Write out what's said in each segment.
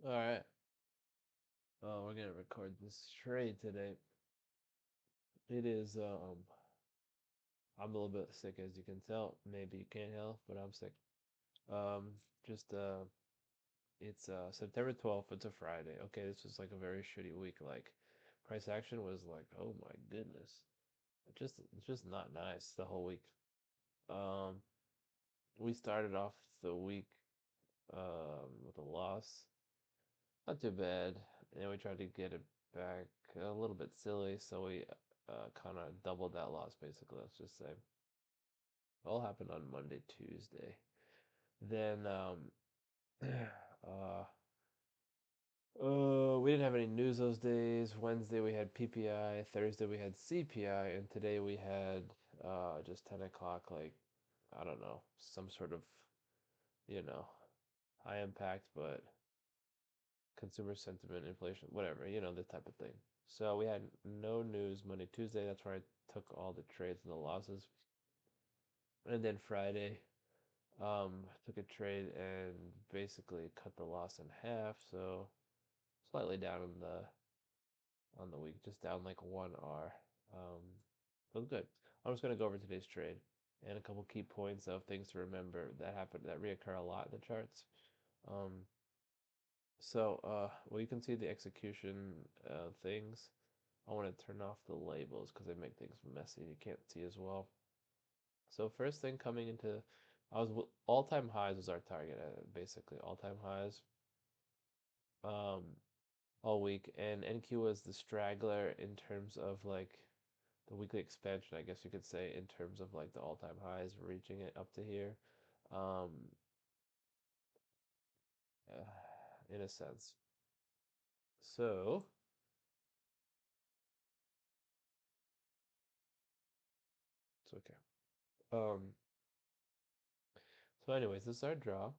All right. We're gonna record this trade today. It is I'm a little bit sick as you can tell. Maybe you can't help, but I'm sick. Um just it's September 12th, it's a Friday. Okay, this was like a very shitty week. Like price action was like, oh my goodness. It's just not nice the whole week. Um we started off the week with a loss. Not too bad. And we tried to get it back a little bit silly, so we kind of doubled that loss basically, let's just say. It all happened on Monday, Tuesday. Then uh we didn't have any news those days. Wednesday we had PPI, Thursday we had CPI, and today we had just 10 o'clock, like I don't know, some sort of, you know, high impact but consumer sentiment, inflation, whatever, this type of thing. So we had no news Monday, Tuesday. That's where I took all the trades and the losses. And then Friday, took a trade and basically cut the loss in half. So slightly down on the week, just down like 1 R. Um, but good. I'm just gonna go over today's trade and a couple key points of things to remember that happen that reoccur a lot in the charts. Um, well, you can see the execution things. I want to turn off the labels because they make things messy. You can't see as well. So first thing coming into, all-time highs was our target, basically all-time highs, um, all week, and NQ was the straggler in terms of like the weekly expansion, I guess you could say, in terms of like the all-time highs, reaching it up to here, um, in a sense. So it's okay. So anyways, this is our draw.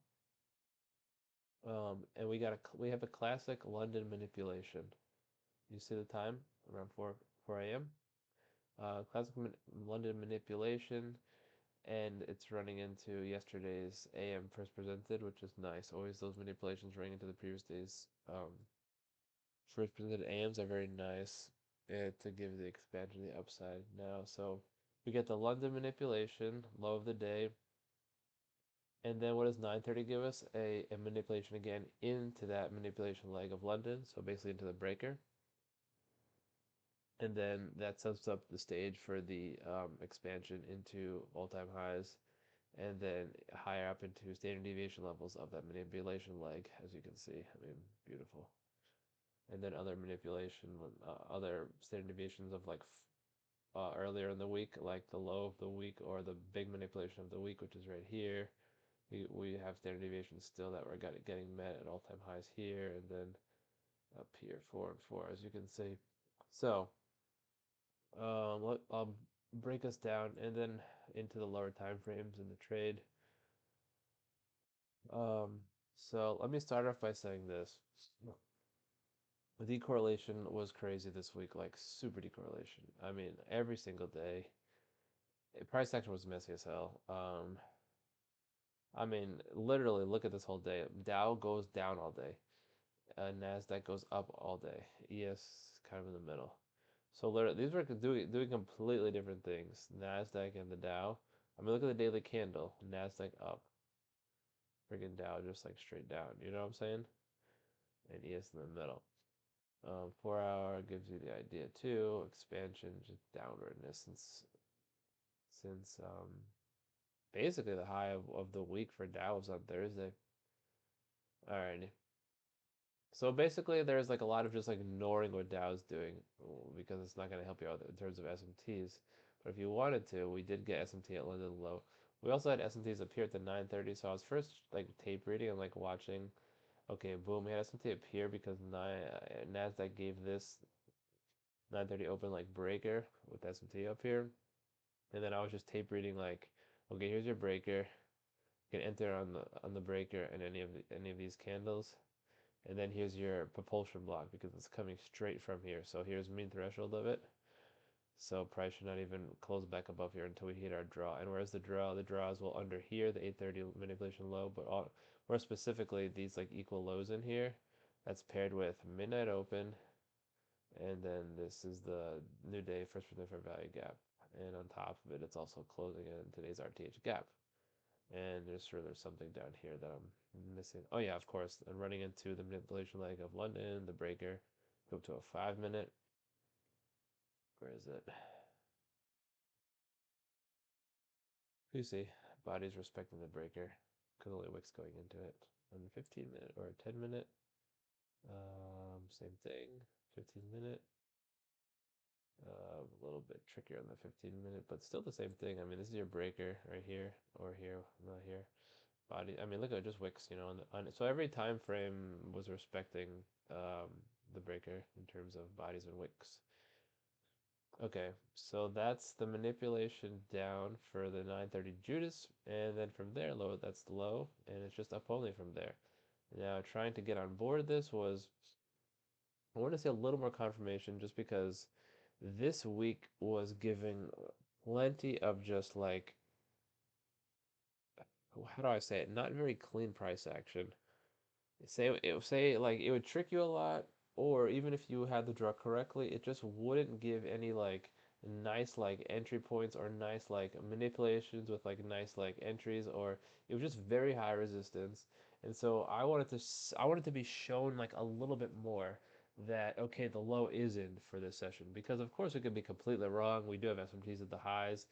And we have a classic London manipulation. You see the time around 4 a.m. Classic London manipulation, and it's running into yesterday's AM first presented, which is nice. Always those manipulations running into the previous day's first presented AMs are very nice to give the expansion the upside now. So we get the London manipulation, low of the day, and then what does 9:30 give us? A manipulation again into that manipulation leg of London, so basically into the breaker. And then that sets up the stage for the expansion into all-time highs, and then higher up into standard deviation levels of that manipulation leg, as you can see. I mean, beautiful. And then other manipulation, other standard deviations of like earlier in the week, like the low of the week or the big manipulation of the week, which is right here. We have standard deviations still that we're getting met at all-time highs here, and then up here 4 and 4, as you can see. So I'll break us down and then into the lower time frames in the trade. Um, so let me start off by saying this. The decorrelation was crazy this week, like super decorrelation. I mean, every single day. Price action was messy as hell. I mean, literally, look at this whole day. Dow goes down all day. Nasdaq goes up all day. ES kind of in the middle. So literally, these were doing completely different things. Nasdaq and the Dow. I mean, look at the daily candle. Nasdaq up, freaking Dow just like straight down. You know what I'm saying? And ES in the middle. 4 hour gives you the idea too. Expansion, just downwardness since basically the high of the week for Dow was on Thursday. Alrighty. So basically, there's like a lot of just like ignoring what Dow's doing because it's not going to help you out in terms of SMTs. But if you wanted to, we did get SMT at London low. We also had SMTs appear at the 9:30. So I was first like tape reading and like watching. Okay, boom, we had SMT appear because Nasdaq gave this 9:30 open like breaker with SMT up here, and then I was just tape reading like, okay, here's your breaker. You can enter on the breaker and any of these candles. And then here's your propulsion block because it's coming straight from here. So here's mean threshold of it. So price should not even close back above here until we hit our draw. And where's the draw? The draw is well under here, the 8:30 manipulation low, but more specifically these like equal lows in here. That's paired with midnight open, and then this is the new day, first percent fair value gap. And on top of it, it's also closing in today's RTH gap. And there's something down here that I'm missing. Oh yeah, of course. I'm running into the manipulation leg of London, the breaker. Go to a 5 minute. Where is it? You see, body's respecting the breaker. Because only wick's going into it. On 15 minute or 10 minute. Same thing. 15 minute. A little bit trickier on the 15 minute, but still the same thing. I mean, this is your breaker right here, or here, not here. Body. I mean, look at it, just wicks, you know. So every time frame was respecting um, the breaker in terms of bodies and wicks. Okay, so that's the manipulation down for the 930 Judas, and then from there, low. That's the low, and it's just up only from there. Now, trying to get on board this was I want to see a little more confirmation just because this week was giving plenty of just like, how do I say it? Not very clean price action. Say like it would trick you a lot, or even if you had the draw correctly, it just wouldn't give any like nice like entry points or nice like manipulations with like nice like entries, or it was just very high resistance. And so I wanted to be shown like a little bit more that okay, the low is in for this session, because of course it could be completely wrong. We do have SMTs at the highs.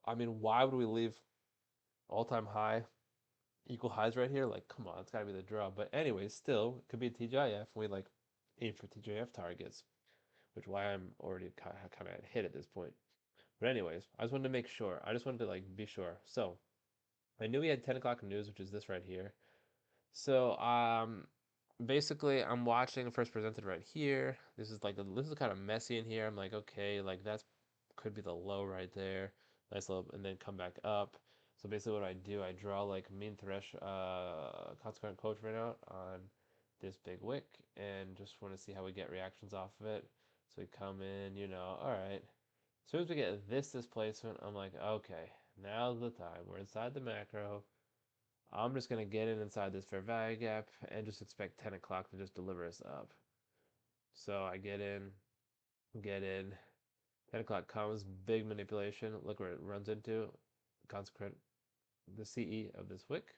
I mean, why would we leave all-time high equal highs right here? Like, come on, it's gotta be the draw. But anyways, still, it could be a TGIF. We like aim for TGIF targets, which why I'm already kind of hit at this point. But anyways, I just wanted to make sure. I just wanted to like be sure. So I knew we had 10 o'clock news, which is this right here. So basically I'm watching first presented right here. This is kind of messy in here. I'm like, okay, like that's could be the low right there. Nice little, and then come back up. So basically what I do, I draw like mean thresh consequent coach right out on this big wick and just want to see how we get reactions off of it. So we come in, you know, all right. As soon as we get this displacement, I'm like, okay, now's the time. We're inside the macro. I'm just going to get in inside this fair value gap and just expect 10 o'clock to just deliver us up. So I get in. 10 o'clock comes, big manipulation. Look where it runs into. Consequent, the CE of this wick.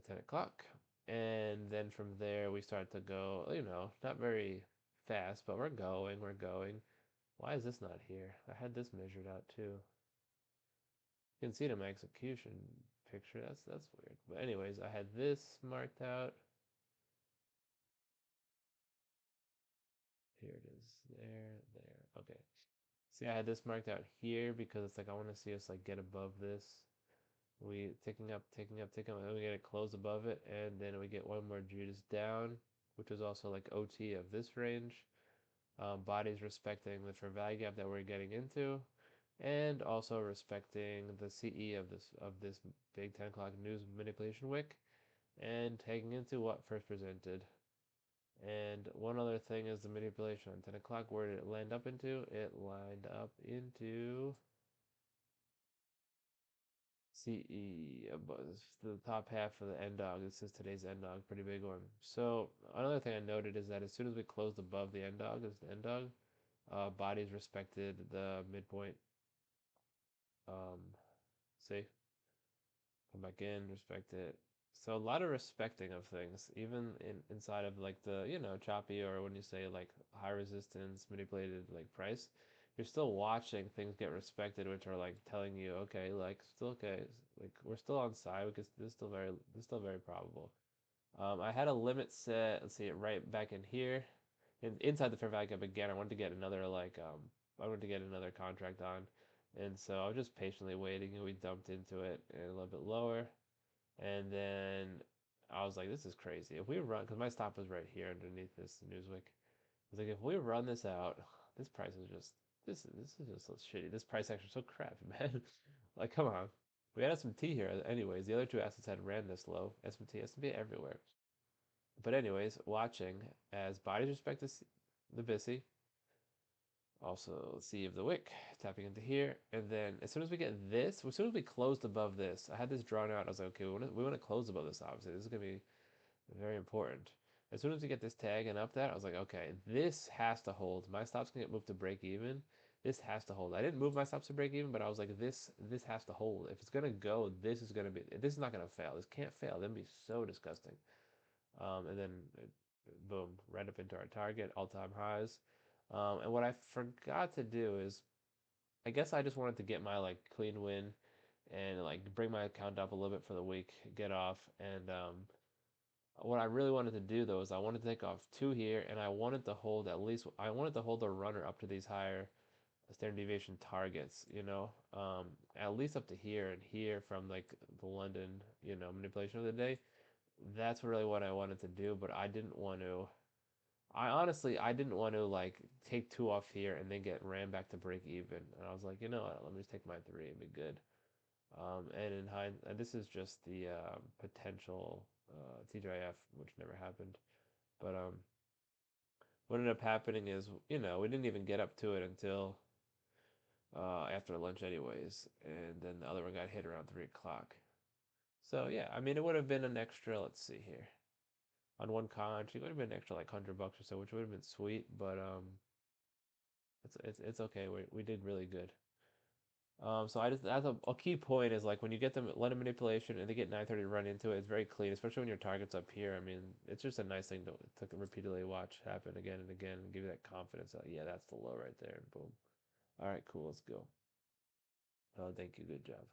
10 o'clock. And then from there, we start to go, you know, not very fast, but we're going. Why is this not here? I had this measured out too. You can see it in my execution picture. That's weird. But anyways, I had this marked out. Here it is. There. Okay. See, I had this marked out here because it's like I want to see us like get above this. We ticking up, and we get it close above it, and then we get one more Judas down, which is also like OT of this range. Bodies respecting the fair value gap that we're getting into, and also respecting the CE of this big 10 o'clock news manipulation wick, and taking into what first presented. And one other thing is the manipulation on 10 o'clock. Where did it land up into? It lined up into CE, above the top half of the end dog. This is today's end dog, pretty big one. So another thing I noted is that as soon as we closed above the end dog, is the end dog, bodies respected the midpoint. Um, see, come back in, respect it. So a lot of respecting of things, even inside of like the, you know, choppy, or when you say like high resistance, manipulated like price, you're still watching things get respected, which are like telling you, okay, like still okay, like we're still on side because this is still very probable. I had a limit set, let's see, right back in here, inside the fair value gap again. I wanted to get another I wanted to get another contract on, and so I was just patiently waiting, and we dumped into it and a little bit lower. And then I was like, this is crazy. If we run, because my stop was right here underneath this Newsweek. I was like, if we run this out, this price is just, this is just so shitty. This price action is so crap, man. Like, come on. We had S&T here anyways. The other two assets had ran this low. S&T, S&P everywhere. But anyways, watching as bodies respect the BISI, also C of the wick, tapping into here, and then as soon as we get this, as soon as we closed above this, I had this drawn out. I was like, okay, we want to close above this. Obviously, this is gonna be Very important. As soon as we get this tag and up that, I was like, okay, this has to hold. My stops can get moved to break even. This has to hold. I didn't move my stops to break even, but I was like, this has to hold. If it's gonna go, this is not gonna fail. This can't fail. That'd be so disgusting. And then boom, right up into our target, all-time highs. And what I forgot to do is, I guess I just wanted to get my like clean win and like bring my account up a little bit for the week, get off, and what I really wanted to do though is I wanted to take off two here, and I wanted to hold at least I wanted to hold a runner up to these higher standard deviation targets, at least up to here and here from like the London, manipulation of the day. That's really what I wanted to do, but I didn't want to. I didn't want to like take two off here and then get ran back to break even. And I was like, you know what? Let me just take my three and be good. And in hind, and this is just the potential TGIF, which never happened. But what ended up happening is, we didn't even get up to it until after lunch, anyways. And then the other one got hit around 3 o'clock. So yeah, I mean, it would have been an extra. Let's see here. On one contract, it would have been an extra like $100 or so, which would have been sweet. But it's okay. We did really good. So I just that's a key point is like when you get them lemon manipulation and they get 930 to run into it, it's very clean, especially when your target's up here. I mean, it's just a nice thing to repeatedly watch happen again and again and give you that confidence that yeah, that's the low right there, and boom. All right, cool, let's go. Oh, thank you, good job.